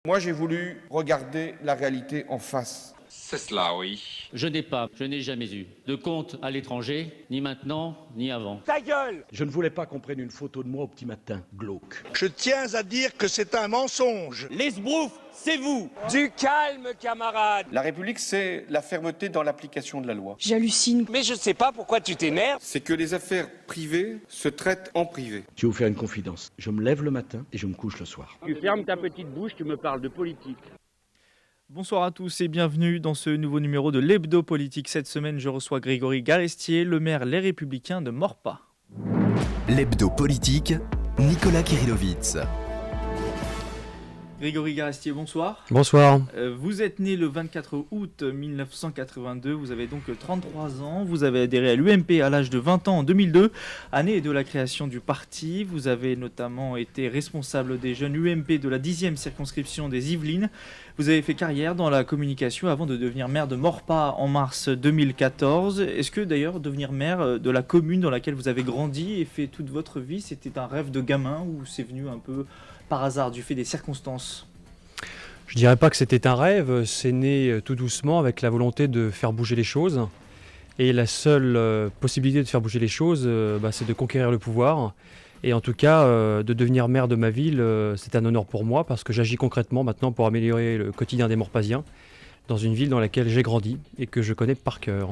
Moi, j'ai voulu regarder la réalité en face. C'est cela, oui. Je n'ai jamais eu de compte à l'étranger, ni maintenant, ni avant. Ta gueule! Je ne voulais pas qu'on prenne une photo de moi au petit matin, glauque. Je tiens à dire que c'est un mensonge. Les sbroufs, c'est vous! Du calme, camarade! La République, c'est la fermeté dans l'application de la loi. J'hallucine. Mais je sais pas pourquoi tu t'énerves. C'est que les affaires privées se traitent en privé. Je vais vous faire une confidence. Je me lève le matin et je me couche le soir. Tu fermes ta petite bouche, tu me parles de politique. Bonsoir à tous et bienvenue dans ce nouveau numéro de l'Hebdo Politique. Cette semaine, je reçois Grégory Garestier, le maire Les Républicains de Maurepas. L'Hebdo Politique, Nicolas Kirillovitz. Grégory Garestier, bonsoir. Bonsoir. Vous êtes né le 24 août 1982, vous avez donc 33 ans, vous avez adhéré à l'UMP à l'âge de 20 ans en 2002, année de la création du parti. Vous avez notamment été responsable des jeunes UMP de la 10e circonscription des Yvelines. Vous avez fait carrière dans la communication avant de devenir maire de Maurepas en mars 2014. Est-ce que d'ailleurs devenir maire de la commune dans laquelle vous avez grandi et fait toute votre vie, c'était un rêve de gamin ou c'est venu un peu par hasard, du fait des circonstances? Je dirais pas que c'était un rêve, c'est né tout doucement avec la volonté de faire bouger les choses. Et la seule possibilité de faire bouger les choses, c'est de conquérir le pouvoir. Et en tout cas, de devenir maire de ma ville, c'est un honneur pour moi parce que j'agis concrètement maintenant pour améliorer le quotidien des Maurepasiens dans une ville dans laquelle j'ai grandi et que je connais par cœur.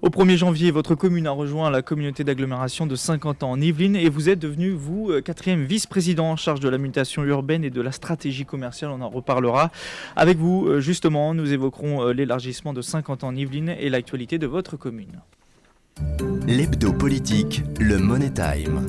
Au 1er janvier, votre commune a rejoint la communauté d'agglomération de Saint-Quentin en Yvelines et vous êtes devenu, vous, 4e vice-président en charge de la mutation urbaine et de la stratégie commerciale. On en reparlera. Avec vous, justement, nous évoquerons l'élargissement de Saint-Quentin en Yvelines et l'actualité de votre commune. L'Hebdo Politique, le Money Time.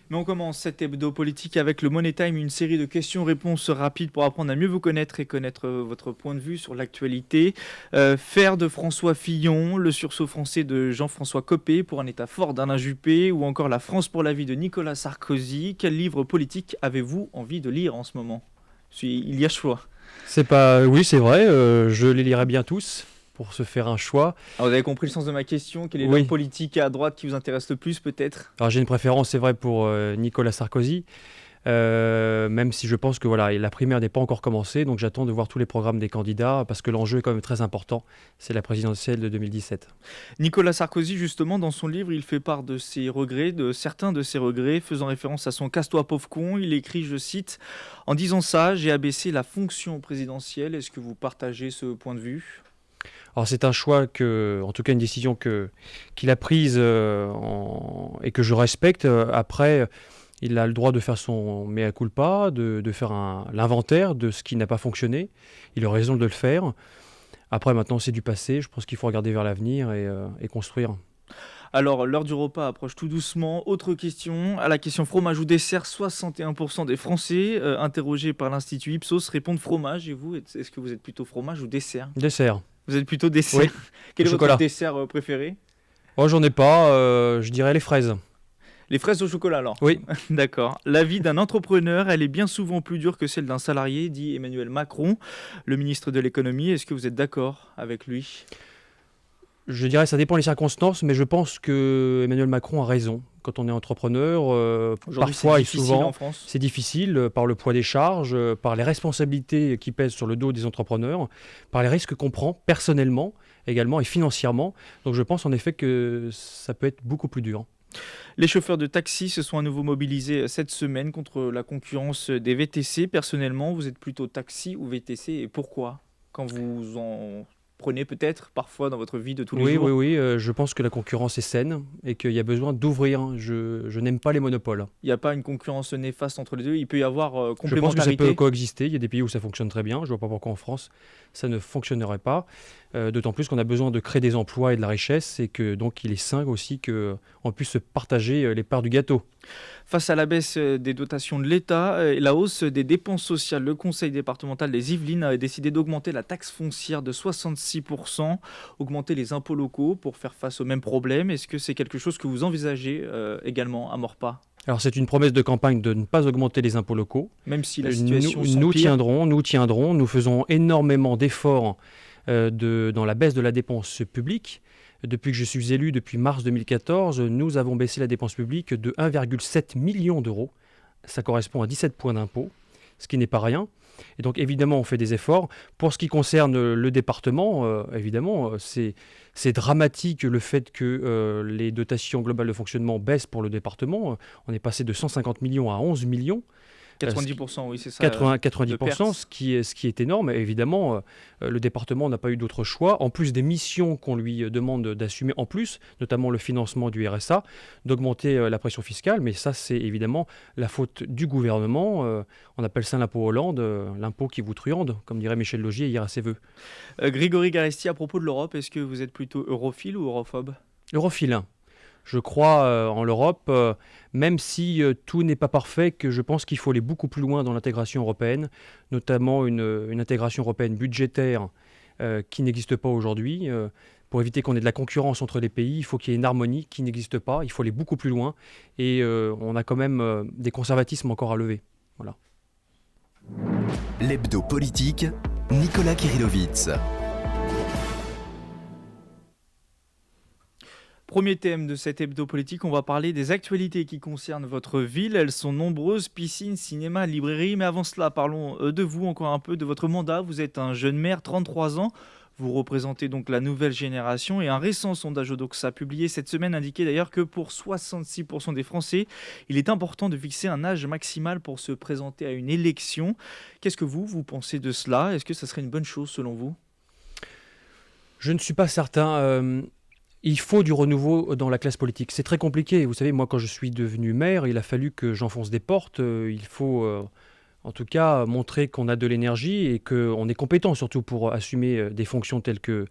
Mais on commence cet hebdo politique avec le Money Time, une série de questions-réponses rapides pour apprendre à mieux vous connaître et connaître votre point de vue sur l'actualité. Faire de François Fillon, le sursaut français de Jean-François Copé pour un état fort d'Alain Juppé ou encore La France pour la vie de Nicolas Sarkozy. Quel livre politique avez-vous envie de lire en ce moment? Il y a choix. Oui, c'est vrai, je les lirai bien tous pour se faire un choix. Alors vous avez compris le sens de ma question. Quel est l'homme politique à droite qui vous intéresse le plus peut-être? Alors j'ai une préférence, c'est vrai, pour Nicolas Sarkozy, même si je pense que la primaire n'est pas encore commencée, donc j'attends de voir tous les programmes des candidats, parce que l'enjeu est quand même très important, c'est la présidentielle de 2017. Nicolas Sarkozy, justement, dans son livre, il fait part de ses regrets, de certains de ses regrets, faisant référence à son « Casse-toi pauvre con ». Il écrit, je cite, « En disant ça, j'ai abaissé la fonction présidentielle ». Est-ce que vous partagez ce point de vue ? Alors c'est un choix en tout cas une décision qu'il a prise et que je respecte. Après, il a le droit de faire son mea culpa, de faire l'inventaire de ce qui n'a pas fonctionné. Il a raison de le faire. Après, maintenant, c'est du passé. Je pense qu'il faut regarder vers l'avenir et construire. Alors, l'heure du repas approche tout doucement. Autre question, à la question fromage ou dessert, 61% des Français interrogés par l'Institut Ipsos répondent fromage. Et vous, est-ce que vous êtes plutôt fromage ou dessert ? Dessert. Vous êtes plutôt dessert. Oui. Quel est votre dessert préféré ? Oh, j'en ai pas, je dirais les fraises. Les fraises au chocolat alors ? Oui. D'accord. La vie d'un entrepreneur, elle est bien souvent plus dure que celle d'un salarié, dit Emmanuel Macron, le ministre de l'économie. Est-ce que vous êtes d'accord avec lui ? Je dirais que ça dépend des circonstances, mais je pense que Emmanuel Macron a raison. Quand on est entrepreneur, parfois et souvent, c'est difficile par le poids des charges, par les responsabilités qui pèsent sur le dos des entrepreneurs, par les risques qu'on prend personnellement également et financièrement. Donc je pense en effet que ça peut être beaucoup plus dur. Les chauffeurs de taxi se sont à nouveau mobilisés cette semaine contre la concurrence des VTC. Personnellement, vous êtes plutôt taxi ou VTC et pourquoi ? Quand vous en prenez peut-être parfois dans votre vie de tous les jours. Oui, je pense que la concurrence est saine et qu'il y a besoin d'ouvrir. Je n'aime pas les monopoles. Il n'y a pas une concurrence néfaste entre les deux, il peut y avoir complémentarité. Je pense que ça peut coexister, il y a des pays où ça fonctionne très bien, je ne vois pas pourquoi en France ça ne fonctionnerait pas, d'autant plus qu'on a besoin de créer des emplois et de la richesse et que donc il est sain aussi qu'on puisse se partager les parts du gâteau. Face à la baisse des dotations de l'État et la hausse des dépenses sociales, le Conseil départemental des Yvelines a décidé d'augmenter la taxe foncière de 66%, augmenter les impôts locaux pour faire face aux mêmes problèmes. Est-ce que c'est quelque chose que vous envisagez également à Maurepas ? Alors c'est une promesse de campagne de ne pas augmenter les impôts locaux. Même si la situation nous tiendrons, nous faisons énormément d'efforts dans la baisse de la dépense publique. Depuis que je suis élu, depuis mars 2014, nous avons baissé la dépense publique de 1,7 million d'euros. Ça correspond à 17 points d'impôt. ce qui n'est pas rien. Et donc évidemment, on fait des efforts. Pour ce qui concerne le département, évidemment, c'est dramatique le fait que les dotations globales de fonctionnement baissent pour le département. On est passé de 150 millions à 11 millions. 90%, oui, c'est ça. 90%, ce qui est énorme. Et évidemment, le département n'a pas eu d'autre choix, en plus des missions qu'on lui demande d'assumer en plus, notamment le financement du RSA, d'augmenter la pression fiscale. Mais ça, c'est évidemment la faute du gouvernement. On appelle ça l'impôt Hollande, l'impôt qui vous truande, comme dirait Michel Laugier hier à ses vœux. Grégory Garesti, à propos de l'Europe, est-ce que vous êtes plutôt europhile ou europhobe ? Europhile. Je crois en l'Europe, même si tout n'est pas parfait, que je pense qu'il faut aller beaucoup plus loin dans l'intégration européenne, notamment une intégration européenne budgétaire qui n'existe pas aujourd'hui. Pour éviter qu'on ait de la concurrence entre les pays, il faut qu'il y ait une harmonie qui n'existe pas. Il faut aller beaucoup plus loin et on a quand même des conservatismes encore à lever. Voilà. L'hebdo politique, Nicolas Kirillovitz. Premier thème de cet hebdo politique, on va parler des actualités qui concernent votre ville. Elles sont nombreuses, piscines, cinéma, librairies. Mais avant cela, parlons de vous, encore un peu de votre mandat. Vous êtes un jeune maire, 33 ans. Vous représentez donc la nouvelle génération. Et un récent sondage Odoxa publié cette semaine indiquait d'ailleurs que pour 66% des Français, il est important de fixer un âge maximal pour se présenter à une élection. Qu'est-ce que vous pensez de cela ? Est-ce que ça serait une bonne chose selon vous ? Je ne suis pas certain. Il faut du renouveau dans la classe politique. C'est très compliqué. Vous savez, moi, quand je suis devenu maire, il a fallu que j'enfonce des portes. Il faut, en tout cas, montrer qu'on a de l'énergie et qu'on est compétent, surtout pour assumer des fonctions telles que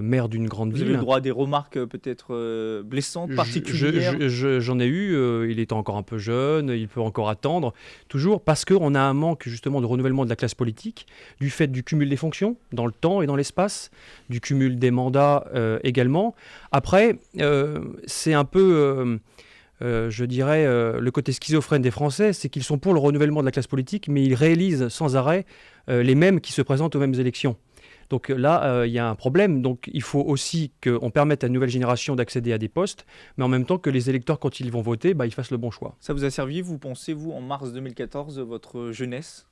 maire d'une grande ville. Vous avez le droit à des remarques peut-être blessantes, particulières. J'en ai eu. Il est encore un peu jeune. Il peut encore attendre. Toujours parce qu'on a un manque, justement, de renouvellement de la classe politique, du fait du cumul des fonctions dans le temps et dans l'espace, du cumul des mandats également. Après, c'est un peu... je dirais, le côté schizophrène des Français, c'est qu'ils sont pour le renouvellement de la classe politique, mais ils réalisent sans arrêt les mêmes qui se présentent aux mêmes élections. Donc là, il y a un problème. Donc il faut aussi qu'on permette à une nouvelle génération d'accéder à des postes, mais en même temps que les électeurs, quand ils vont voter, ils fassent le bon choix. Ça vous a servi, vous pensez, vous, en mars 2014, votre jeunesse ?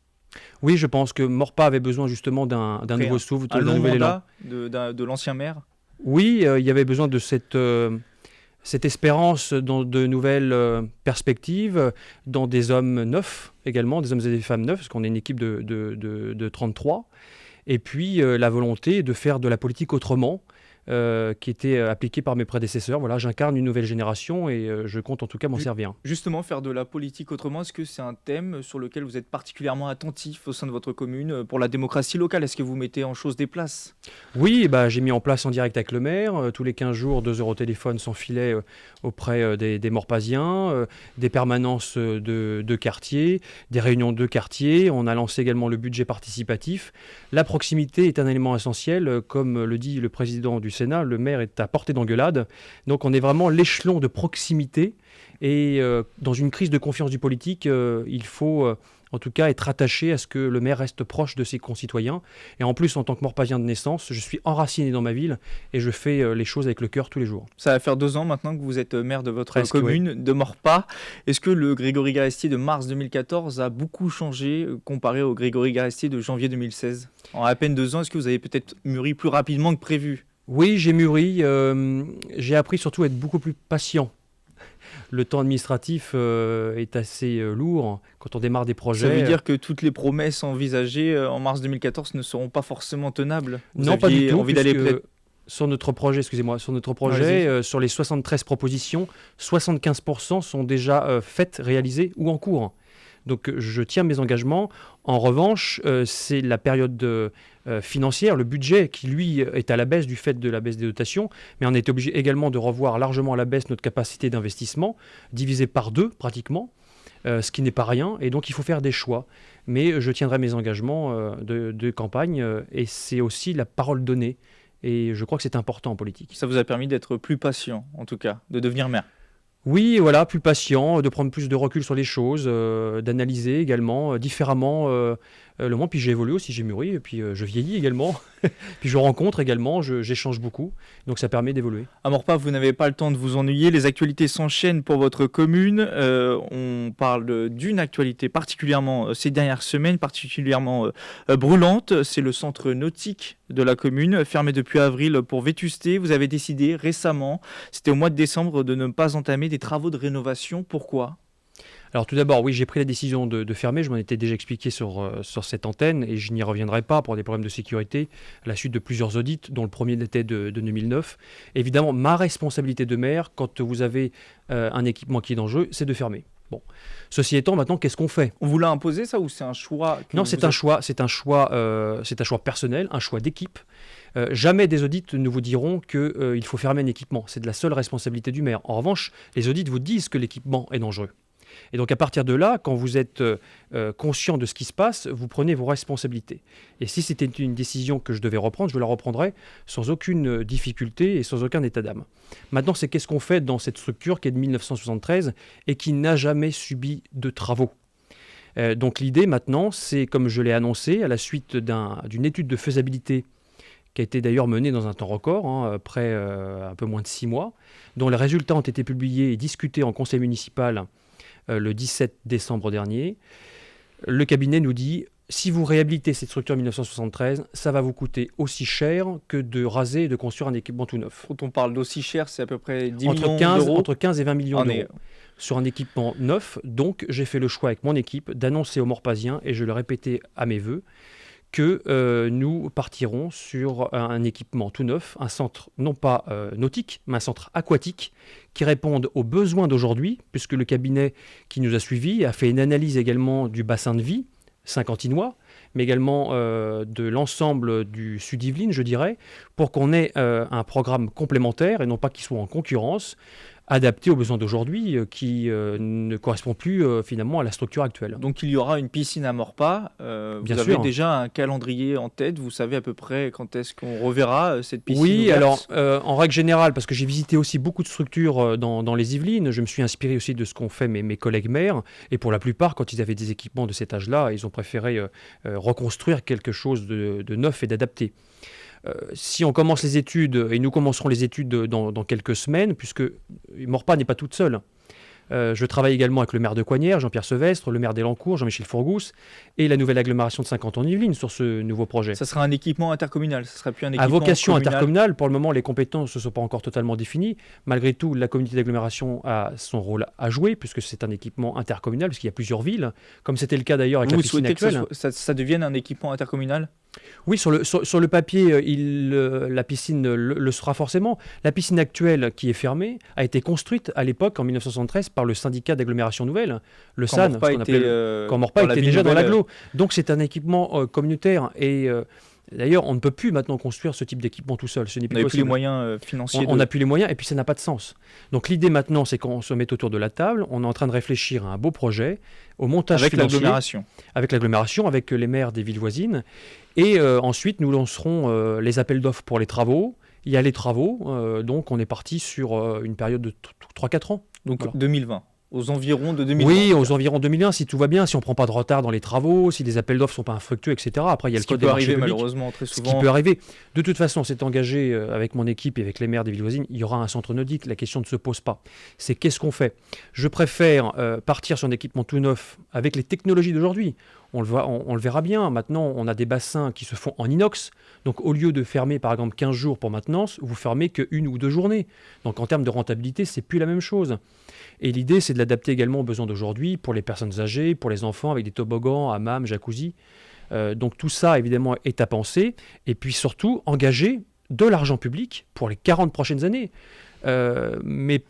Oui, je pense que Maurepas avait besoin justement d'un nouveau souffle, d'un nouvel élan. De l'ancien maire ? Oui, il y avait besoin de cette espérance dans de nouvelles perspectives, dans des hommes neufs également, des hommes et des femmes neufs, parce qu'on est une équipe de 33. Et puis la volonté de faire de la politique autrement, qui était appliquée par mes prédécesseurs. Voilà, j'incarne une nouvelle génération et je compte en tout cas m'en servir. Justement, faire de la politique autrement, est-ce que c'est un thème sur lequel vous êtes particulièrement attentif au sein de votre commune pour la démocratie locale ? Est-ce que vous mettez en chose des places ? Oui, j'ai mis en place en direct avec le maire, tous les 15 jours, 2 heures au téléphone sans filet auprès des Morpasiens, des permanences de quartier, des réunions de quartier. On a lancé également le budget participatif. La proximité est un élément essentiel, comme le dit le président du Sénat, le maire est à portée d'engueulade. Donc on est vraiment l'échelon de proximité et dans une crise de confiance du politique, il faut en tout cas être attaché à ce que le maire reste proche de ses concitoyens. Et en plus, en tant que Morpasien de naissance, je suis enraciné dans ma ville et je fais les choses avec le cœur tous les jours. Ça va faire 2 ans maintenant que vous êtes maire de votre commune, de Maurepas. Est-ce que le Grégory Garesti de mars 2014 a beaucoup changé comparé au Grégory Garesti de janvier 2016 ? En à peine 2 ans, est-ce que vous avez peut-être mûri plus rapidement que prévu ? Oui, j'ai mûri. J'ai appris surtout à être beaucoup plus patient. Le temps administratif est assez lourd quand on démarre des projets. Ça veut dire que toutes les promesses envisagées en mars 2014 ne seront pas forcément tenables ? Non, pas du tout. Envie d'aller peut-être... Sur notre projet, sur les 73 propositions, 75% sont déjà faites, réalisées ou en cours. Donc je tiens mes engagements. En revanche, c'est la période financière, le budget qui lui est à la baisse du fait de la baisse des dotations, mais on a été obligé également de revoir largement à la baisse notre capacité d'investissement, divisée par 2 pratiquement, ce qui n'est pas rien, et donc il faut faire des choix. Mais je tiendrai mes engagements de campagne, et c'est aussi la parole donnée, et je crois que c'est important en politique. Ça vous a permis d'être plus patient, en tout cas, de devenir maire ? Oui, voilà, plus patient, de prendre plus de recul sur les choses, d'analyser également différemment le monde. Puis j'ai évolué aussi, j'ai mûri, et puis je vieillis également. Puis je rencontre également, j'échange beaucoup. Donc ça permet d'évoluer. À Maurepas, vous n'avez pas le temps de vous ennuyer. Les actualités s'enchaînent pour votre commune. On parle d'une actualité particulièrement ces dernières semaines, particulièrement brûlante. C'est le centre nautique de la commune, fermé depuis avril pour vétusté. Vous avez décidé récemment, c'était au mois de décembre, de ne pas entamer des travaux de rénovation. Pourquoi ? Alors tout d'abord, oui, j'ai pris la décision de fermer, je m'en étais déjà expliqué sur cette antenne et je n'y reviendrai pas pour des problèmes de sécurité à la suite de plusieurs audits, dont le premier datait de 2009. Évidemment, ma responsabilité de maire, quand vous avez un équipement qui est dangereux, c'est de fermer. Bon. Ceci étant, maintenant, qu'est-ce qu'on fait ? On vous l'a imposé ça ou c'est un choix Non, c'est un choix personnel, un choix d'équipe. Jamais des audits ne vous diront qu'il faut fermer un équipement. C'est de la seule responsabilité du maire. En revanche, les audits vous disent que l'équipement est dangereux. Et donc à partir de là, quand vous êtes conscient de ce qui se passe, vous prenez vos responsabilités. Et si c'était une décision que je devais reprendre, je la reprendrais sans aucune difficulté et sans aucun état d'âme. Maintenant, c'est qu'est-ce qu'on fait dans cette structure qui est de 1973 et qui n'a jamais subi de travaux. Donc l'idée maintenant, c'est comme je l'ai annoncé, à la suite d'une étude de faisabilité qui a été d'ailleurs menée dans un temps record, après un peu moins de 6 mois, dont les résultats ont été publiés et discutés en conseil municipal le 17 décembre dernier. Le cabinet nous dit, si vous réhabilitez cette structure 1973, ça va vous coûter aussi cher que de raser et de construire un équipement tout neuf. Quand on parle d'aussi cher, c'est à peu près 10 millions d'euros. Entre 15 et 20 millions d'euros sur un équipement neuf. Donc j'ai fait le choix avec mon équipe d'annoncer aux Morpasiens, et je le répétais à mes vœux, que nous partirons sur un équipement tout neuf, un centre non pas nautique, mais un centre aquatique qui réponde aux besoins d'aujourd'hui, puisque le cabinet qui nous a suivis a fait une analyse également du bassin de vie saint-quentinois, mais également de l'ensemble du Sud-Yvelines, je dirais, pour qu'on ait un programme complémentaire et non pas qu'il soit en concurrence, adapté aux besoins d'aujourd'hui, qui ne correspond plus finalement à la structure actuelle. Donc il y aura une piscine à Maurepas. Vous avez déjà un calendrier en tête, vous savez à peu près quand est-ce qu'on reverra cette piscine ouverte ? Alors en règle générale, parce que j'ai visité aussi beaucoup de structures dans les Yvelines, je me suis inspiré aussi de ce qu'ont fait mes collègues maires, et pour la plupart, quand ils avaient des équipements de cet âge-là, ils ont préféré reconstruire quelque chose de neuf et d'adapté. Si on commence les études, et nous commencerons les études dans quelques semaines, puisque Maurepas n'est pas toute seule. Je travaille également avec le maire de Coignières, Jean-Pierre Sevestre, le maire d'Elancourt, Jean-Michel Fourgousse, et la nouvelle agglomération de Saint-Quentin-en-Yvelines sur ce nouveau projet. Ça sera un équipement intercommunal, ça sera plus un équipement à vocation communal. Intercommunale. Pour le moment, les compétences ne sont pas encore totalement définies. Malgré tout, la communauté d'agglomération a son rôle à jouer, puisque c'est un équipement intercommunal, puisqu'il y a plusieurs villes, comme c'était le cas d'ailleurs avec la piscine actuelle. Vous souhaitez que ça devienne un équipement intercommunal ? Oui, sur le papier, la piscine le sera forcément. La piscine actuelle, qui est fermée, a été construite à l'époque, en 1973, par le syndicat d'agglomération nouvelle, le SAN, quand Maurepas était déjà dans l'agglo. Donc c'est un équipement communautaire. Et d'ailleurs, on ne peut plus maintenant construire ce type d'équipement tout seul. Ce n'est plus possible. On n'a plus les moyens financiers. On n'a plus les moyens, et puis ça n'a pas de sens. Donc l'idée maintenant, c'est qu'on se mette autour de la table. On est en train de réfléchir à un beau projet, au montage financier. Avec l'agglomération, avec les maires des villes voisines. Et ensuite, nous lancerons les appels d'offres pour les travaux. Il y a les travaux, donc on est parti sur une période de 3-4 ans. Donc voilà. 2020. Aux environs de 2020. Oui, aux environs 2020, si tout va bien, si on ne prend pas de retard dans les travaux, si les appels d'offres ne sont pas infructueux, etc. Après, il y a le code des marchés publics. Malheureusement, très souvent. Ce qui peut arriver. De toute façon, on s'est engagé avec mon équipe et avec les maires des villes voisines, il y aura un centre nautique, la question ne se pose pas. C'est qu'est-ce qu'on fait ? Je préfère partir sur un équipement tout neuf avec les technologies d'aujourd'hui. On le verra bien. Maintenant, on a des bassins qui se font en inox. Donc, au lieu de fermer, par exemple, 15 jours pour maintenance, vous fermez qu'une ou 2 journées. Donc, en termes de rentabilité, c'est plus la même chose. Et l'idée, c'est de l'adapter également aux besoins d'aujourd'hui, pour les personnes âgées, pour les enfants, avec des toboggans, hammams, jacuzzi. Donc, tout ça, évidemment, est à penser. Et puis, surtout, engager de l'argent public pour les 40 prochaines années. Mon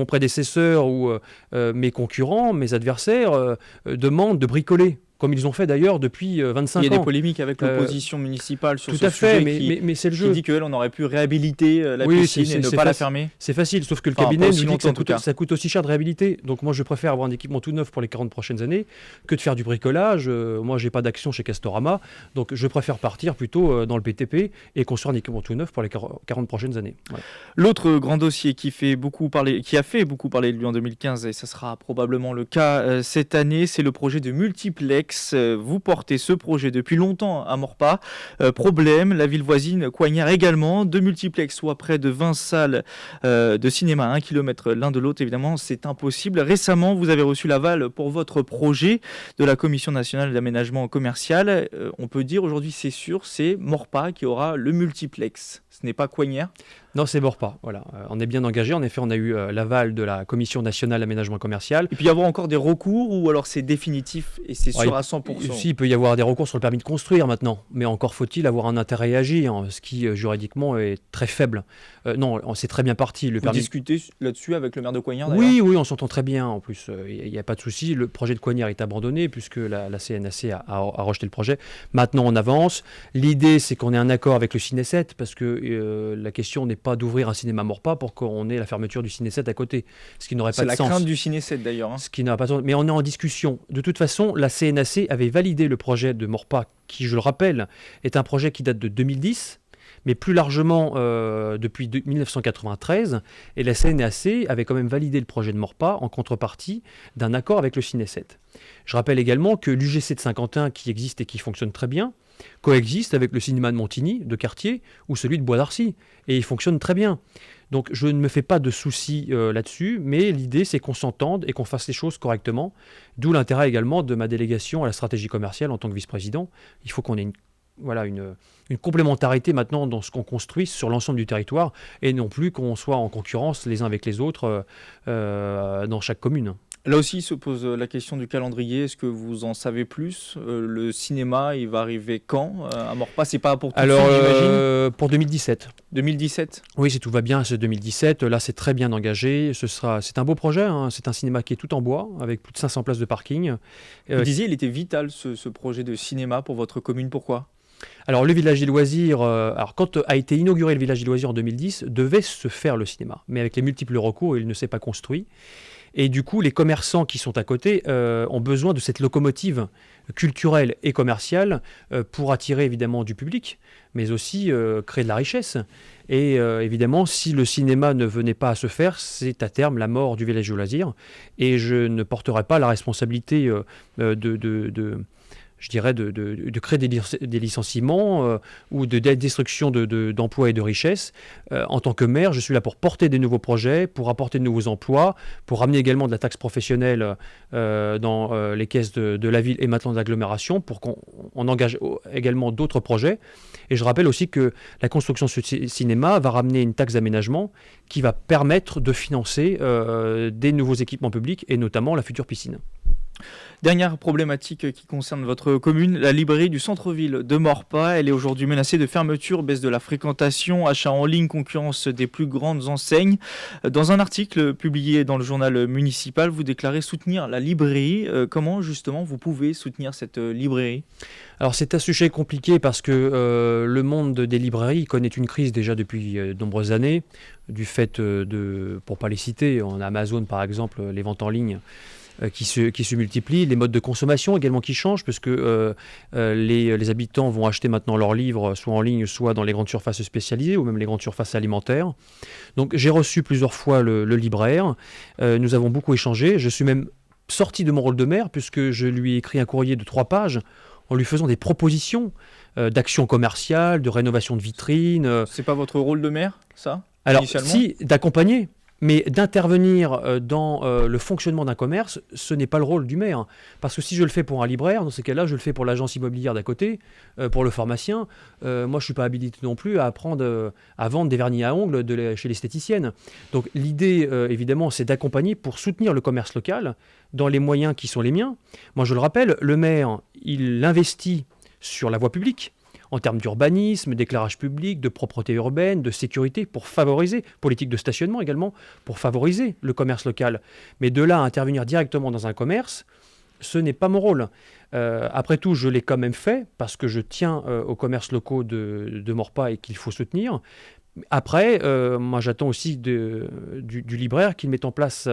prédécesseur ou mes concurrents, mes adversaires demandent de bricoler comme ils ont fait d'ailleurs depuis 25 ans. Il y a des polémiques avec l'opposition municipale sur tout ce à fait, sujet mais c'est le jeu. qui dit qu'elle, on aurait pu réhabiliter la Oui, piscine et ne pas la fermer. C'est facile, sauf que le Enfin, cabinet pas nous aussi dit que longtemps, ça coûte aussi cher de réhabiliter. Donc moi, je préfère avoir un équipement tout neuf pour les 40 prochaines années que de faire du bricolage. Moi, j'ai pas d'action chez Castorama, donc je préfère partir plutôt dans le BTP et construire un équipement tout neuf pour les 40 prochaines années. Voilà. L'autre grand dossier qui a fait beaucoup parler de lui en 2015, et ça sera probablement le cas cette année, c'est le projet de multiplex. Vous portez ce projet depuis longtemps à Maurepas. Problème, la ville voisine Coignard également, 2 multiplex, soit près de 20 salles de cinéma à 1 km l'un de l'autre. Évidemment, c'est impossible. Récemment, vous avez reçu l'aval pour votre projet de la Commission nationale d'aménagement commercial. On peut dire aujourd'hui, c'est sûr, c'est Maurepas qui aura le multiplex. Ce n'est pas Coignard. Non, c'est Maurepas. Voilà. On est bien engagé. En effet, on a eu l'aval de la Commission nationale d'aménagement commercial. Il peut y avoir encore des recours ou alors c'est définitif et c'est sûr à 100%? Si, il peut y avoir des recours sur le permis de construire maintenant, mais encore faut-il avoir un intérêt à agir, ce qui juridiquement est très faible. Non, c'est très bien parti. Vous discutez là-dessus avec le maire de Coignard d'ailleurs? Oui, on s'entend très bien. En plus, il n'y a pas de souci. Le projet de Coignard est abandonné puisque la CNAC a rejeté le projet. Maintenant, on avance. L'idée, c'est qu'on ait un accord avec le Ciné7 parce que la question n'est pas d'ouvrir un cinéma Maurepas pour qu'on ait la fermeture du Ciné7 à côté, ce qui n'aurait pas de sens. C'est la crainte du Ciné7 d'ailleurs. Ce qui n'a pas de sens. Mais on est en discussion. De toute façon, la CNAC avait validé le projet de Maurepas, qui, je le rappelle, est un projet qui date de 2010, mais plus largement depuis 1993. Et la CNAC avait quand même validé le projet de Maurepas en contrepartie d'un accord avec le Ciné7. Je rappelle également que l'UGC de Saint-Quentin, qui existe et qui fonctionne très bien, coexiste avec le cinéma de Montigny, de quartier, ou celui de Bois d'Arcy. Et il fonctionne très bien. Donc je ne me fais pas de soucis là-dessus, mais l'idée c'est qu'on s'entende et qu'on fasse les choses correctement. D'où l'intérêt également de ma délégation à la stratégie commerciale en tant que vice-président. Il faut qu'on ait une complémentarité maintenant dans ce qu'on construit sur l'ensemble du territoire et non plus qu'on soit en concurrence les uns avec les autres dans chaque commune. Là aussi se pose la question du calendrier. Est-ce que vous en savez plus? Le cinéma, il va arriver quand à Maurepas? C'est pas pour tout de suite, j'imagine. Pour 2017. 2017? Oui, si tout va bien, c'est 2017. Là, c'est très bien engagé. C'est un beau projet. C'est un cinéma qui est tout en bois, avec plus de 500 places de parking. Vous disiez, il était vital ce projet de cinéma pour votre commune. Pourquoi? Alors, le village des loisirs, quand a été inauguré le village des loisirs en 2010, devait se faire le cinéma. Mais avec les multiples recours, il ne s'est pas construit. Et du coup, les commerçants qui sont à côté ont besoin de cette locomotive culturelle et commerciale pour attirer évidemment du public, mais aussi créer de la richesse. Et évidemment, si le cinéma ne venait pas à se faire, c'est à terme la mort du village de loisirs. Et je ne porterai pas la responsabilité de créer des licenciements ou de destruction d'emplois et de richesses. En tant que maire, je suis là pour porter des nouveaux projets, pour apporter de nouveaux emplois, pour ramener également de la taxe professionnelle dans les caisses de la ville et maintenant de l'agglomération, pour qu'on engage également d'autres projets. Et je rappelle aussi que la construction de ce cinéma va ramener une taxe d'aménagement qui va permettre de financer des nouveaux équipements publics et notamment la future piscine. Dernière problématique qui concerne votre commune, la librairie du centre-ville de Maurepas. Elle est aujourd'hui menacée de fermeture, baisse de la fréquentation, achat en ligne, concurrence des plus grandes enseignes. Dans un article publié dans le journal municipal, vous déclarez soutenir la librairie. Comment justement vous pouvez soutenir cette librairie? Alors c'est un sujet compliqué parce que le monde des librairies connaît une crise déjà depuis de nombreuses années, du fait pour ne pas les citer, on a Amazon par exemple, les ventes en ligne qui se multiplient, les modes de consommation également qui changent, puisque les habitants vont acheter maintenant leurs livres soit en ligne, soit dans les grandes surfaces spécialisées, ou même les grandes surfaces alimentaires. Donc j'ai reçu plusieurs fois le libraire, nous avons beaucoup échangé, je suis même sorti de mon rôle de maire, puisque je lui ai écrit un courrier de 3 pages, en lui faisant des propositions d'actions commerciales, de rénovation de vitrines. C'est pas votre rôle de maire, ça? Alors, si, d'accompagner. Mais d'intervenir dans le fonctionnement d'un commerce, ce n'est pas le rôle du maire. Parce que si je le fais pour un libraire, dans ces cas-là, je le fais pour l'agence immobilière d'à côté, pour le pharmacien. Moi, je ne suis pas habilité non plus à vendre des vernis à ongles chez l'esthéticienne. Donc l'idée, évidemment, c'est d'accompagner pour soutenir le commerce local dans les moyens qui sont les miens. Moi, je le rappelle, le maire, il investit sur la voie publique, en termes d'urbanisme, d'éclairage public, de propreté urbaine, de sécurité, pour favoriser, politique de stationnement également, pour favoriser le commerce local. Mais de là à intervenir directement dans un commerce, ce n'est pas mon rôle. Après tout, je l'ai quand même fait parce que je tiens aux commerces locaux de Maurepas et qu'il faut soutenir. Après, moi j'attends aussi du libraire qu'il mette en place,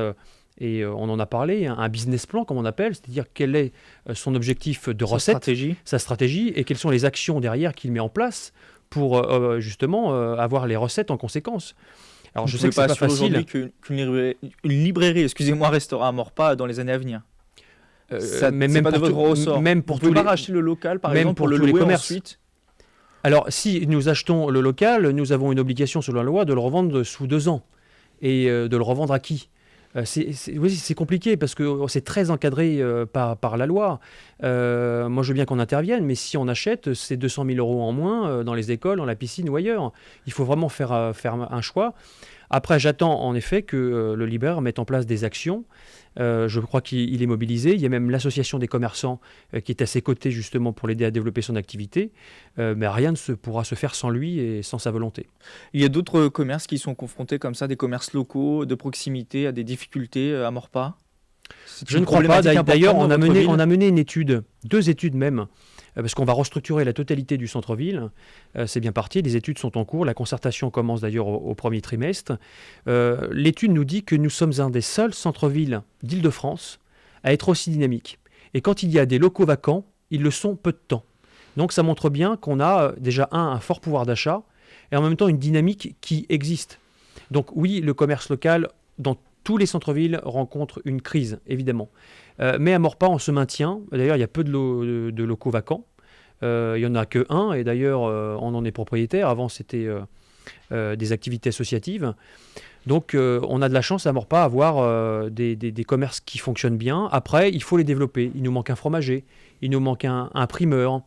et on en a parlé, un business plan comme on appelle, c'est-à-dire quel est son objectif de recette, sa stratégie, et quelles sont les actions derrière qu'il met en place pour justement avoir les recettes en conséquence. Alors je sais que c'est pas facile. Qu'une librairie, excusez-moi, restera à Maurepas dans les années à venir. Même pas de votre ressort. Même pour vous pouvez tous pas racheter le local, par exemple, pour le tous les louer commerces. ensuite. Alors, si nous achetons le local, nous avons une obligation selon la loi de le revendre sous 2 ans. Et de le revendre à qui ? C'est compliqué parce que c'est très encadré par la loi. Moi, je veux bien qu'on intervienne, mais si on achète, c'est 200 000 € en moins dans les écoles, dans la piscine ou ailleurs. Il faut vraiment faire un choix. Après, j'attends en effet que le libraire mette en place des actions. Je crois qu'il est mobilisé. Il y a même l'association des commerçants qui est à ses côtés justement pour l'aider à développer son activité. Mais rien ne pourra se faire sans lui et sans sa volonté. Il y a d'autres commerces qui sont confrontés comme ça, des commerces locaux, de proximité, à des difficultés à Maurepas ? Je ne crois pas. D'ailleurs, on a mené une étude, 2 études même, parce qu'on va restructurer la totalité du centre-ville. C'est bien parti, les études sont en cours, la concertation commence d'ailleurs au premier trimestre. L'étude nous dit que nous sommes un des seuls centres-villes d'Île-de-France à être aussi dynamique. Et quand il y a des locaux vacants, ils le sont peu de temps. Donc ça montre bien qu'on a déjà un fort pouvoir d'achat et en même temps une dynamique qui existe. Donc oui, le commerce local dans tous les centres-villes rencontrent une crise, évidemment. Mais à Maurepas, on se maintient. D'ailleurs, il y a peu de locaux vacants. Il n'y en a que 1, et d'ailleurs, on en est propriétaire. Avant, c'était des activités associatives. Donc, on a de la chance à Maurepas d'avoir des commerces qui fonctionnent bien. Après, il faut les développer. Il nous manque un fromager, il nous manque un primeur.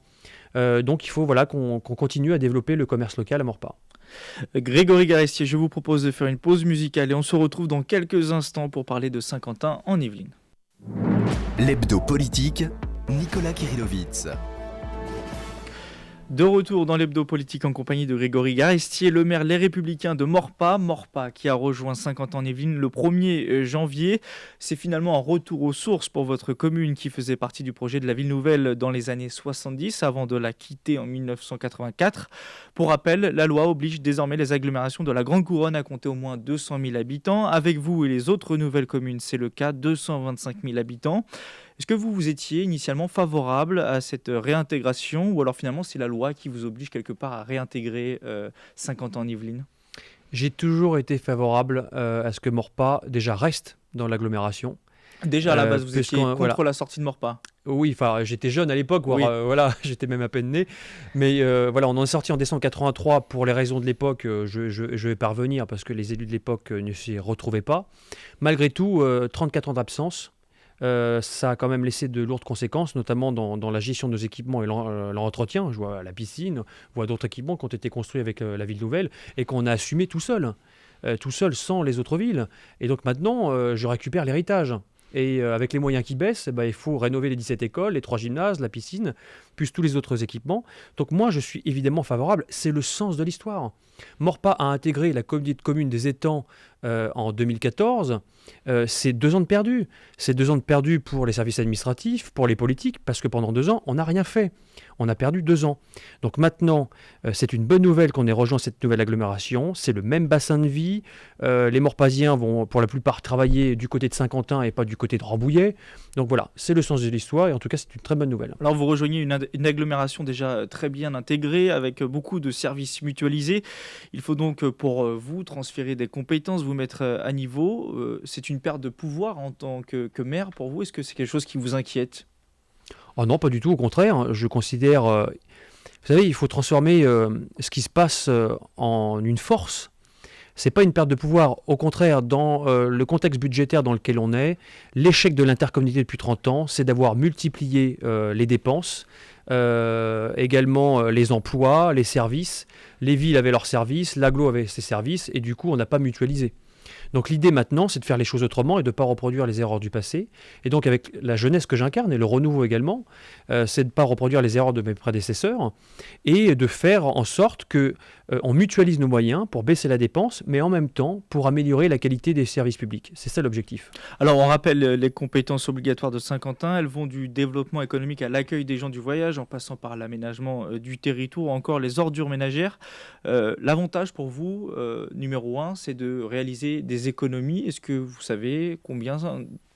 Donc, il faut qu'on continue à développer le commerce local à Maurepas. Grégory Garestier, je vous propose de faire une pause musicale et on se retrouve dans quelques instants pour parler de Saint-Quentin en Yvelines. L'hebdo politique, Nicolas Kirillovitz. De retour dans l'hebdo politique en compagnie de Grégory Garestier, le maire Les Républicains de Maurepas. Maurepas qui a rejoint Saint-Quentin en Yvelines le 1er janvier. C'est finalement un retour aux sources pour votre commune qui faisait partie du projet de la ville nouvelle dans les années 70 avant de la quitter en 1984. Pour rappel, la loi oblige désormais les agglomérations de la Grande Couronne à compter au moins 200 000 habitants. Avec vous et les autres nouvelles communes, c'est le cas, 225 000 habitants. Est-ce que vous étiez initialement favorable à cette réintégration ou alors finalement c'est la loi qui vous oblige quelque part à réintégrer Saint-Quentin en Yvelines ? J'ai toujours été favorable à ce que Maurepas déjà reste dans l'agglomération. Déjà à la base, vous étiez contre la sortie de Maurepas ? Oui, j'étais jeune à l'époque, j'étais même à peine né. Mais on en est sorti en décembre 83 pour les raisons de l'époque. Je vais pas revenir parce que les élus de l'époque ne s'y retrouvaient pas. Malgré tout, 34 ans d'absence. Ça a quand même laissé de lourdes conséquences, notamment dans la gestion de nos équipements et l'entretien. Je vois la piscine, je vois d'autres équipements qui ont été construits avec la ville nouvelle et qu'on a assumé tout seul sans les autres villes. Et donc maintenant, je récupère l'héritage. Et avec les moyens qui baissent, il faut rénover les 17 écoles, les 3 gymnases, la piscine, plus tous les autres équipements. Donc moi, je suis évidemment favorable. C'est le sens de l'histoire. Maurepas a intégré la communauté de communes des étangs en 2014. C'est 2 ans de perdus. C'est 2 ans de perdus pour les services administratifs, pour les politiques, parce que pendant 2 ans, on n'a rien fait. On a perdu 2 ans. Donc maintenant, c'est une bonne nouvelle qu'on ait rejoint cette nouvelle agglomération. C'est le même bassin de vie. Les Maurepasiens vont pour la plupart travailler du côté de Saint-Quentin et pas du côté de Rambouillet. Donc voilà, c'est le sens de l'histoire et en tout cas, c'est une très bonne nouvelle. Alors vous rejoignez une agglomération déjà très bien intégrée avec beaucoup de services mutualisés. Il faut donc pour vous transférer des compétences, vous mettre à niveau. C'est une perte de pouvoir en tant que maire pour vous. Est-ce que c'est quelque chose qui vous inquiète ? Oh non, pas du tout, au contraire. Je considère... vous savez, il faut transformer ce qui se passe en une force. C'est pas une perte de pouvoir. Au contraire, dans le contexte budgétaire dans lequel on est, l'échec de l'intercommunalité depuis 30 ans, c'est d'avoir multiplié les dépenses, également les emplois, les services. Les villes avaient leurs services, l'agglo avait ses services, et du coup, on n'a pas mutualisé. Donc l'idée maintenant, c'est de faire les choses autrement et de ne pas reproduire les erreurs du passé. Et donc avec la jeunesse que j'incarne et le renouveau également, c'est de ne pas reproduire les erreurs de mes prédécesseurs et de faire en sorte qu'on mutualise nos moyens pour baisser la dépense, mais en même temps pour améliorer la qualité des services publics. C'est ça l'objectif. Alors on rappelle les compétences obligatoires de Saint-Quentin, elles vont du développement économique à l'accueil des gens du voyage, en passant par l'aménagement du territoire, ou encore les ordures ménagères. L'avantage pour vous, numéro 1, c'est de réaliser des économies. Est-ce que vous savez combien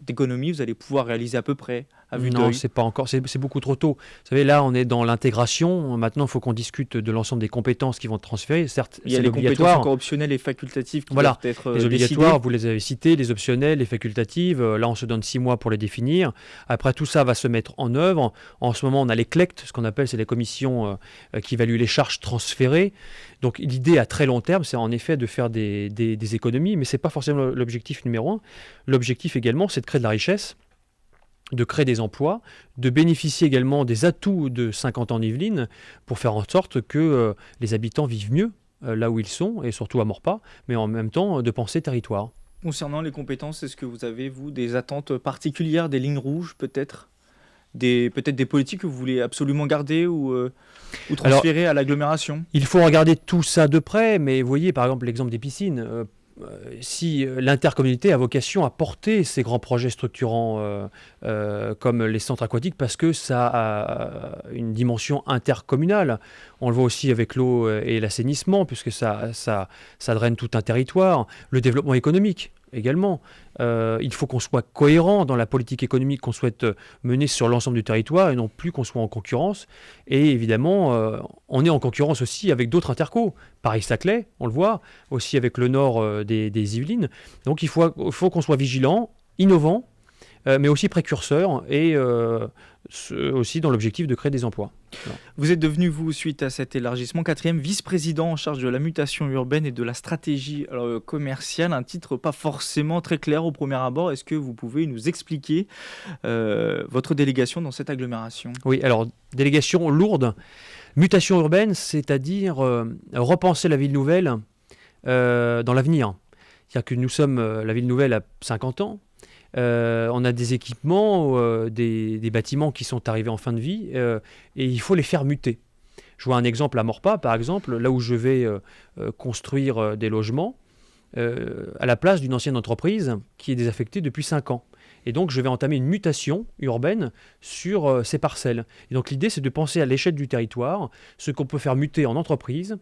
d'économies vous allez pouvoir réaliser à peu près à vue Non, d'œil? c'est pas encore, c'est beaucoup trop tôt. Vous savez, là, on est dans l'intégration. Maintenant, il faut qu'on discute de l'ensemble des compétences qui vont être transférées. Certes, Il y a c'est les compétences obligatoire. encore optionnelles et facultatives qui Voilà, doivent être Les obligatoires, décidées. vous les avez cités, les optionnels, les facultatives. Là, on se donne 6 mois pour les définir. Après, tout ça va se mettre en œuvre. En ce moment, on a les CLECT, ce qu'on appelle, c'est les commissions qui évaluent les charges transférées. Donc, l'idée à très long terme, c'est en effet de faire des économies, mais ce n'est pas forcément l'objectif numéro 1. L'objectif également, c'est de créer de la richesse, de créer des emplois, de bénéficier également des atouts de 50 ans en Yvelines pour faire en sorte que les habitants vivent mieux là où ils sont, et surtout à Maurepas, mais en même temps de penser territoire. Concernant les compétences, est-ce que vous avez, vous, des attentes particulières, des lignes rouges peut-être peut-être des politiques que vous voulez absolument garder ou transférer à l'agglomération? Il faut regarder tout ça de près, mais vous voyez par exemple l'exemple des piscines. Si l'intercommunalité a vocation à porter ces grands projets structurants comme les centres aquatiques, parce que ça a une dimension intercommunale. On le voit aussi avec l'eau et l'assainissement, puisque ça draine tout un territoire. Le développement économique également. Il faut qu'on soit cohérent dans la politique économique qu'on souhaite mener sur l'ensemble du territoire et non plus qu'on soit en concurrence. Et évidemment, on est en concurrence aussi avec d'autres intercos. Paris-Saclay, on le voit, aussi avec le nord des Yvelines. Donc il faut qu'on soit vigilant, innovant, mais aussi précurseur et aussi dans l'objectif de créer des emplois. Voilà. Vous êtes devenu, vous, suite à cet élargissement, 4e vice-président en charge de la mutation urbaine et de la stratégie commerciale, un titre pas forcément très clair au premier abord. Est-ce que vous pouvez nous expliquer votre délégation dans cette agglomération? Oui, alors, délégation lourde. Mutation urbaine, c'est-à-dire repenser la ville nouvelle dans l'avenir. C'est-à-dire que nous sommes, la ville nouvelle à 50 ans. On a des équipements, des bâtiments qui sont arrivés en fin de vie et il faut les faire muter. Je vois un exemple à Maurepas, par exemple, là où je vais construire des logements à la place d'une ancienne entreprise qui est désaffectée depuis 5 ans. Et donc, je vais entamer une mutation urbaine sur ces parcelles. Et donc, l'idée, c'est de penser à l'échelle du territoire, ce qu'on peut faire muter en entreprise,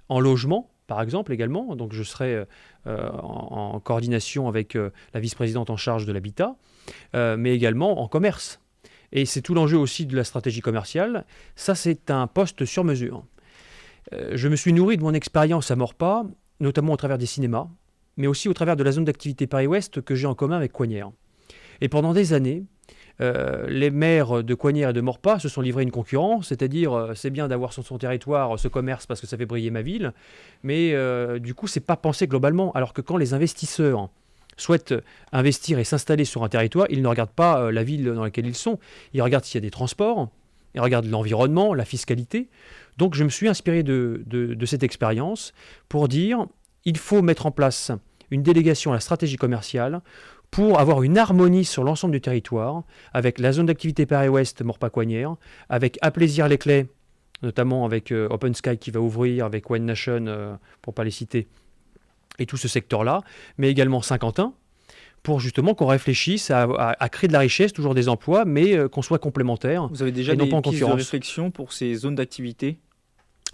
en logement, par exemple, également. Donc, je serai en coordination avec la vice-présidente en charge de l'habitat, mais également en commerce. Et c'est tout l'enjeu aussi de la stratégie commerciale. Ça, c'est un poste sur mesure. Je me suis nourri de mon expérience à Maurepas, notamment au travers des cinémas, mais aussi au travers de la zone d'activité Paris-Ouest que j'ai en commun avec Coignères. Et pendant des années, les maires de Coignères et de Maurepas se sont livrés une concurrence, c'est-à-dire c'est bien d'avoir sur son territoire ce commerce parce que ça fait briller ma ville, mais du coup, c'est pas pensé globalement. Alors que quand les investisseurs souhaitent investir et s'installer sur un territoire, ils ne regardent pas la ville dans laquelle ils sont. Ils regardent s'il y a des transports, ils regardent l'environnement, la fiscalité. Donc je me suis inspiré de cette expérience pour dire il faut mettre en place une délégation à la stratégie commerciale pour avoir une harmonie sur l'ensemble du territoire, avec la zone d'activité Paris-Ouest, Maurepas-Coignères, avec À Plaisir les Clés, notamment avec Open Sky qui va ouvrir, avec Wine Nation, pour ne pas les citer, et tout ce secteur-là, mais également Saint-Quentin, pour justement qu'on réfléchisse à créer de la richesse, toujours des emplois, mais qu'on soit complémentaires. Vous avez déjà et non des pas en pistes de concurrence. réflexion pour ces zones d'activité?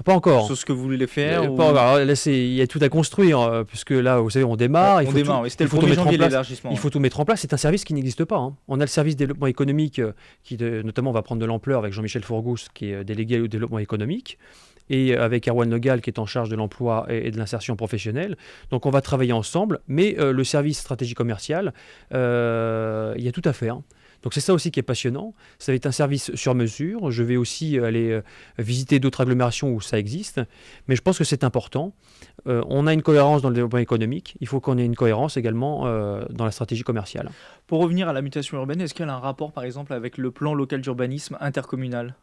Pas encore. Sur ce que vous voulez faire ou... Pas encore. Alors là, il y a tout à construire, puisque là, vous savez, on démarre. On démarre, oui, c'était le il faut 1er tout mettre en janvier place. l'élargissement. Il faut tout mettre en place. C'est un service qui n'existe pas. Hein. On a le service développement économique qui, notamment, va prendre de l'ampleur avec Jean-Michel Fourgousse, qui est délégué au développement économique, et avec Erwan Legal, qui est en charge de l'emploi et de l'insertion professionnelle. Donc, on va travailler ensemble. Mais le service stratégie commerciale, il y a tout à faire. Donc c'est ça aussi qui est passionnant. Ça va être un service sur mesure. Je vais aussi aller visiter d'autres agglomérations où ça existe. Mais je pense que c'est important. On a une cohérence dans le développement économique. Il faut qu'on ait une cohérence également dans la stratégie commerciale. Pour revenir à la mutation urbaine, est-ce qu'elle a un rapport par exemple avec le plan local d'urbanisme intercommunal?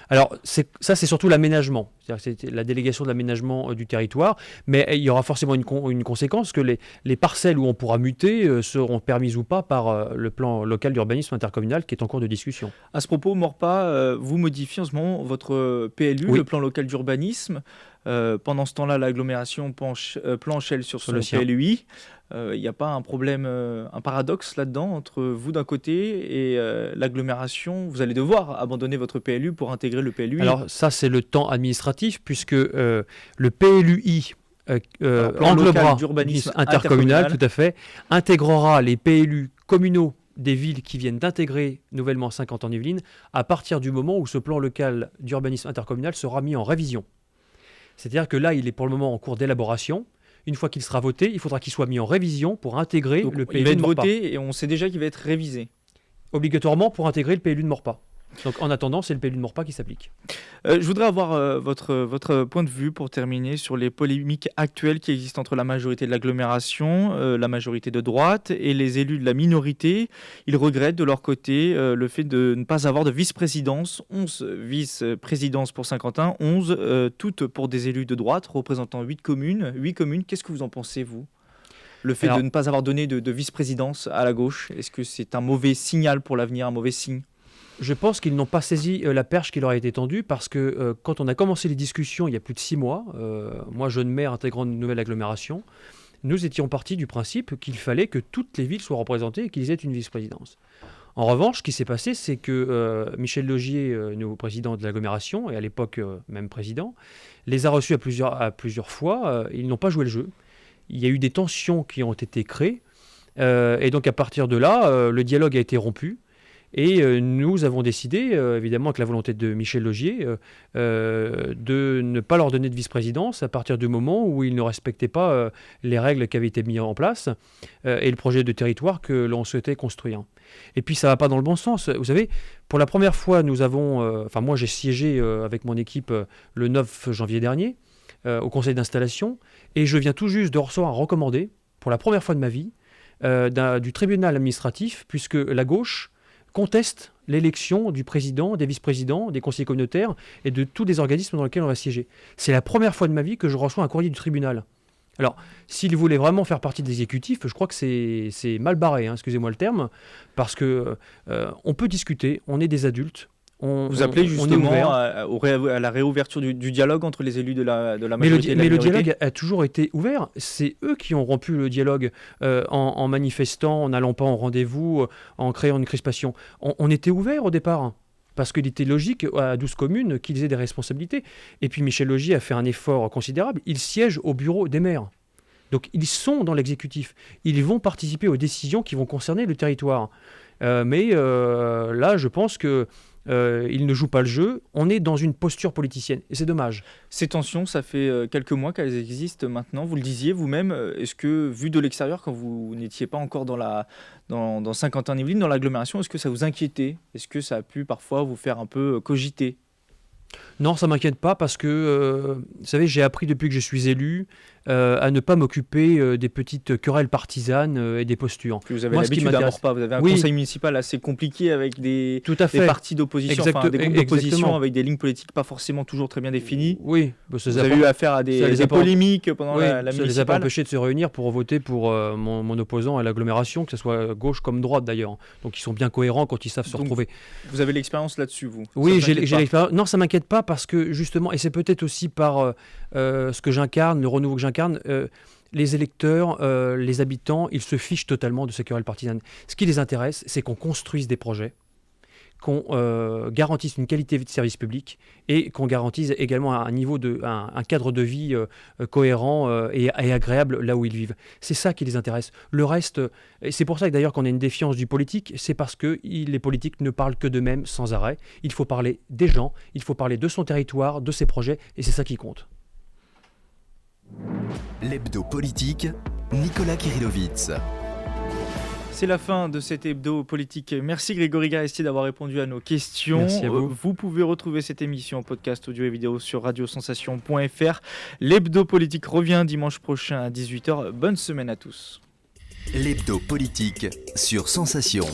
Alors, ça, c'est surtout l'aménagement. C'est-à-dire que c'est la délégation de l'aménagement du territoire. Mais il y aura forcément une conséquence, que les parcelles où on pourra muter seront permises ou pas par le plan local d'urbanisme intercommunal qui est en cours de discussion. À ce propos, Maurepas, vous modifiez en ce moment votre PLU, Oui. le plan local d'urbanisme. Pendant ce temps-là, l'agglomération planche elle sur son le sien. PLUI. Il n'y a pas un problème, un paradoxe là-dedans entre vous d'un côté et l'agglomération. Vous allez devoir abandonner votre PLU pour intégrer le PLUI. Alors, ça, c'est le temps administratif, puisque le PLUI plan englobera local d'urbanisme intercommunal, tout à fait, intégrera les PLU communaux des villes qui viennent d'intégrer nouvellement Saint-Quentin-en-Yvelines à partir du moment où ce plan local d'urbanisme intercommunal sera mis en révision. C'est-à-dire que là, il est pour le moment en cours d'élaboration. Une fois qu'il sera voté, il faudra qu'il soit mis en révision pour intégrer Donc, le il PLU va de être Maurepas. voté et on sait déjà qu'il va être révisé. Obligatoirement pour intégrer le PLU de Maurepas. Donc en attendant, c'est le PLU de Maurepas qui s'applique. Je voudrais avoir votre point de vue pour terminer sur les polémiques actuelles qui existent entre la majorité de l'agglomération, la majorité de droite et les élus de la minorité. Ils regrettent de leur côté le fait de ne pas avoir de vice-présidence, 11 vice-présidences pour Saint-Quentin, 11 toutes pour des élus de droite représentant 8 communes. Qu'est-ce que vous en pensez, vous ? Le fait de ne pas avoir donné de vice-présidence à la gauche, est-ce que c'est un mauvais signal pour l'avenir, un mauvais signe ? Je pense qu'ils n'ont pas saisi la perche qui leur a été tendue parce que quand on a commencé les discussions il y a plus de 6 mois, moi jeune maire intégrant une nouvelle agglomération, nous étions partis du principe qu'il fallait que toutes les villes soient représentées et qu'ils aient une vice-présidence. En revanche, ce qui s'est passé, c'est que Michel Laugier, nouveau président de l'agglomération, et à l'époque même président, les a reçus à plusieurs fois, ils n'ont pas joué le jeu. Il y a eu des tensions qui ont été créées, et donc à partir de là, le dialogue a été rompu. Et nous avons décidé, évidemment avec la volonté de Michel Laugier, de ne pas leur donner de vice-présidence à partir du moment où ils ne respectaient pas les règles qui avaient été mises en place et le projet de territoire que l'on souhaitait construire. Et puis ça ne va pas dans le bon sens. Vous savez, pour la première fois, moi j'ai siégé avec mon équipe le 9 janvier dernier au conseil d'installation et je viens tout juste de recevoir un recommandé, pour la première fois de ma vie, du tribunal administratif, puisque la gauche conteste l'élection du président, des vice-présidents, des conseillers communautaires et de tous les organismes dans lesquels on va siéger. C'est la première fois de ma vie que je reçois un courrier du tribunal. Alors, s'ils voulaient vraiment faire partie de l'exécutif, je crois que c'est mal barré, excusez-moi le terme, parce que on peut discuter, on est des adultes. Vous appelez justement à la réouverture du dialogue entre les élus de la majorité et de la minorité. Mais le dialogue a toujours été ouvert. C'est eux qui ont rompu le dialogue en manifestant, en n'allant pas en rendez-vous, en créant une crispation. On était ouvert au départ, parce qu'il était logique à 12 communes qu'ils aient des responsabilités. Et puis Michel Laugier a fait un effort considérable. Il siège au bureau des maires. Donc ils sont dans l'exécutif. Ils vont participer aux décisions qui vont concerner le territoire. Mais là, je pense que il ne joue pas le jeu, on est dans une posture politicienne, et c'est dommage. Ces tensions, ça fait quelques mois qu'elles existent maintenant, vous le disiez vous-même, est-ce que, vu de l'extérieur, quand vous n'étiez pas encore dans Saint-Quentin-en-Yvelines, dans l'agglomération, est-ce que ça vous inquiétait ? Est-ce que ça a pu parfois vous faire un peu cogiter ? Non, ça ne m'inquiète pas parce que, vous savez, j'ai appris depuis que je suis élu à ne pas m'occuper des petites querelles partisanes et des postures. Vous avez l'habitude à Maurepas, vous avez un conseil municipal assez compliqué avec des partis d'opposition, des groupes d'opposition avec des lignes politiques pas forcément toujours très bien définies. Oui, vous avez eu affaire à des polémiques pendant la municipale. Ça ne les a pas empêchés de se réunir pour voter pour mon opposant à l'agglomération, que ce soit gauche comme droite d'ailleurs. Donc ils sont bien cohérents quand ils savent se retrouver. Vous avez l'expérience là-dessus, vous ? Oui, j'ai l'expérience. Non, ça ne m'inquiète pas parce que justement, et c'est peut-être aussi par ce que j'incarne, le renouveau que j'incarne, les électeurs, les habitants, ils se fichent totalement de ces querelles partisanes. Ce qui les intéresse, c'est qu'on construise des projets, qu'on garantisse une qualité de service public et qu'on garantisse également un cadre de vie cohérent et agréable là où ils vivent. C'est ça qui les intéresse. Le reste, et c'est pour ça que d'ailleurs qu'on a une défiance du politique, c'est parce que les politiques ne parlent que d'eux-mêmes sans arrêt. Il faut parler des gens, il faut parler de son territoire, de ses projets, et c'est ça qui compte. L'hebdo politique, Nicolas Kirillovitz. C'est la fin de cet hebdo politique. Merci Grégory Garestier d'avoir répondu à nos questions. Merci à vous. Vous pouvez retrouver cette émission en podcast audio et vidéo sur radiosensation.fr. L'hebdo politique revient dimanche prochain à 18h. Bonne semaine à tous. L'hebdo politique sur Sensation.